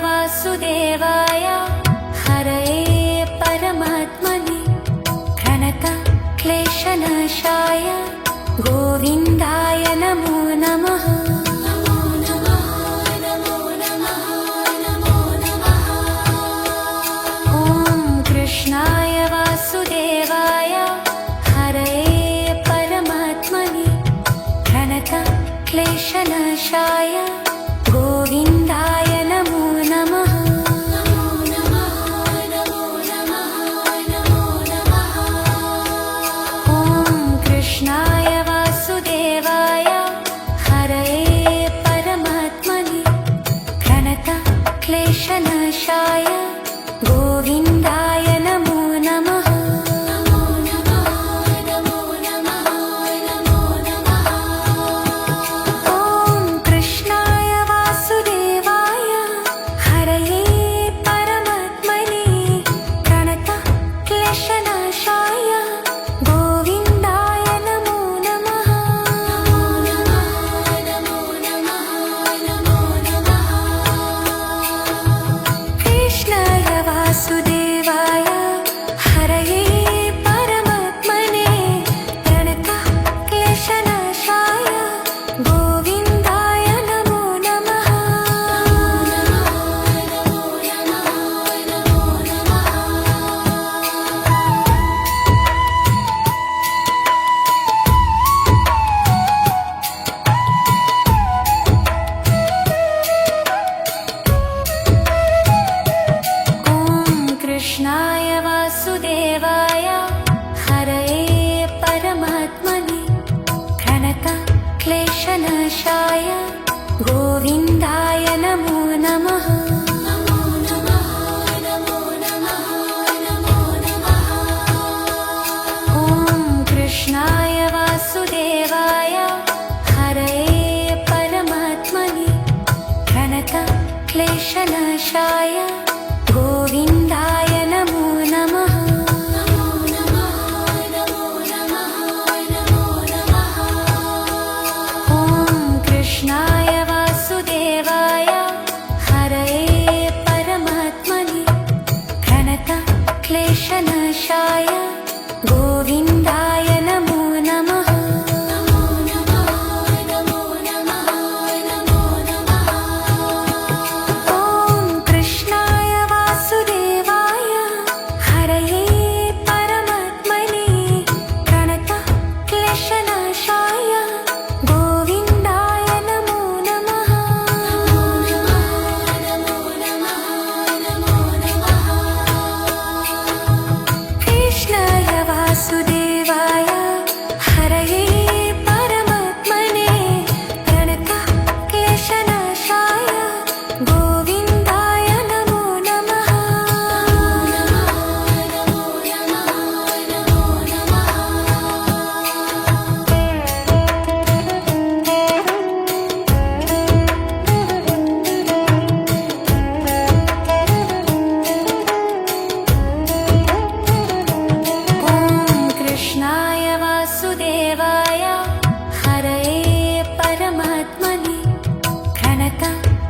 वासुदेवाय हरये परमात्मने प्रणतक्लेशनाशाय गोविन्दाय नमो नमः। ॐ कृष्णाय वासुदेवाय हरये परमात्मने प्रणतक्लेशनाशाय गोविन्दाय नमो नमः। ॐ कृष्णाय वासुदेवाय हरये परमात्मने प्रणतक्लेशनाशाय गोविन्दाय नमो नमः। कृष्णाय वासुदेवाय हरये परमात्मने प्रणतक्लेशनाशाय गोविन्दाय नमो नमः। ॐ कृष्णाय वासुदेवाय हरये परमात्मने प्रणतक्लेशनाशाय गोविन्दाय नमो नमः। ॐ कृष्णाय वासुदेवाय हरये परमात्मने प्रणतक्लेशनाशाय गोविन्दाय नमो नमः।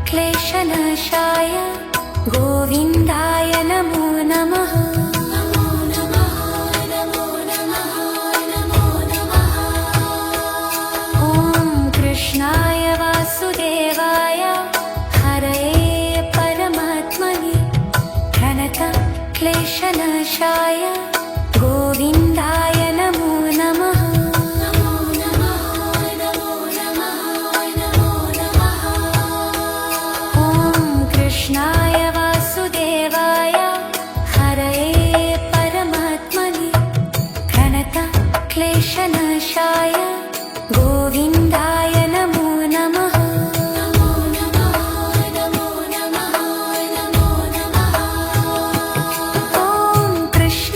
क्लेशनाशाय गोविन्दाय नमो नमः। ॐ कृष्णाय वासुदेवाय हरये परमात्मने प्रणतक्लेशनाशाय गोविन्दाय नमो नमः। कृष्णाय वासुदेवाय हरये परमात्मने प्रणतक्लेशनाशाय गोविन्दाय नमो नमः। ॐ कृष्णाय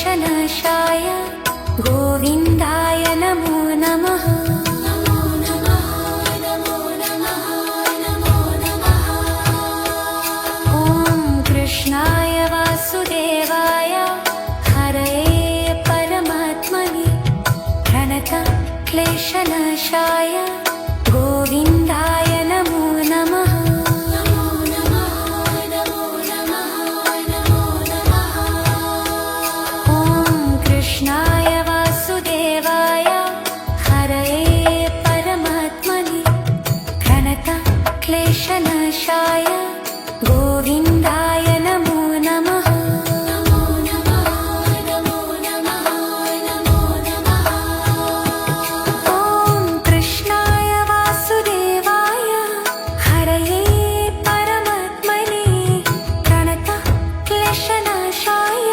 क्लेशनाशाय गोविन्दाय नमो नमः। ॐ कृष्णाय वासुदेवाय हरये परमात्मने प्रणतक्लेशनाशाय गोविन्दाय नमो नमः। कृष्णाय वासुदेवाय हरये परमात्मने प्रणतक्लेशनाशाय गोविन्दाय नमो नमः। ॐ कृष्णाय वासुदेवाय हरये परमात्मने प्रणतक्लेशनाशाय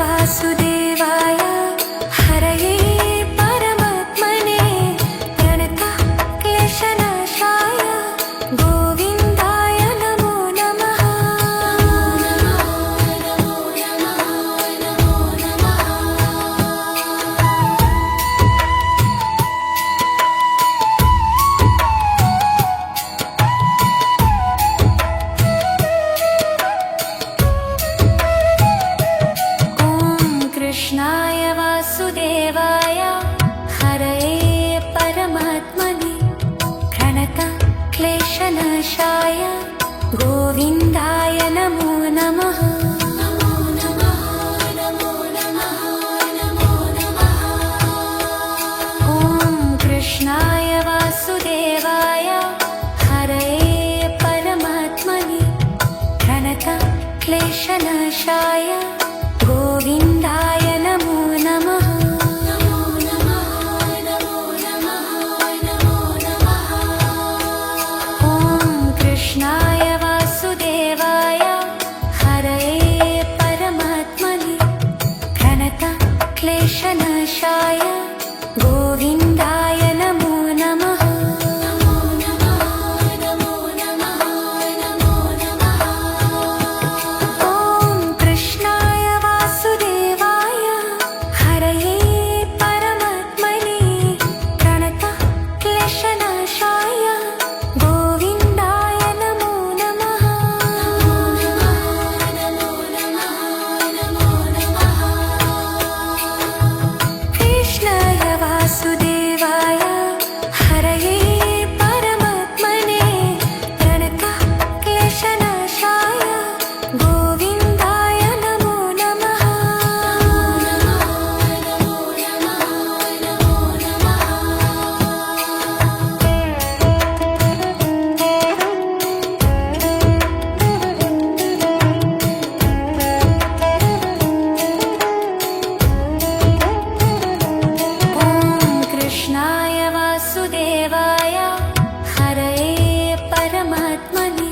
वासुदेवाय हरये परमात्मने प्रणतक्लेशनाशाय गोविन्दाय नमो नमः। कृष्णाय वासुदेवाय हरये परमात्मने प्रणतक्लेशनाशाय गोविन्दाय नमो नमः। ॐ कृष्णाय वासुदेवाय हरये परमात्मने प्रणतक्लेशनाशाय गोविन्दाय नमो नमः। ॐ कृष्णाय वासुदेवाय हरये परमात्मने प्रणतक्लेशनाशाय गोविन्दाय नमो नमः। वासुदेवाय हरये परमात्मने प्रणतक्लेशनाशाय गोविन्दाय नमो नमः। कृष्णाय वासुदेवाय हरये परमात्मने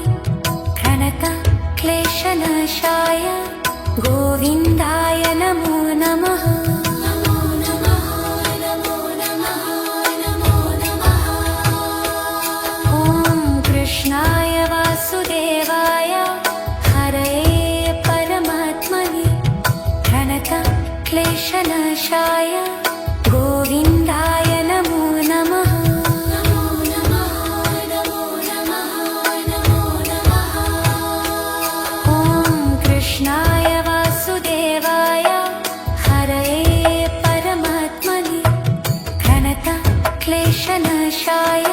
प्रणतक्लेशनाशाय गोविन्दाय नमो नमः। ॐ कृष्णाय वासुदेवाय हरये परमात्मने प्रणतक्लेशनाशाय गोविन्दाय नमो नमः। ॐ कृष्णाय वासुदेवाय हरये परमात्मने प्रणतक्लेशनाशाय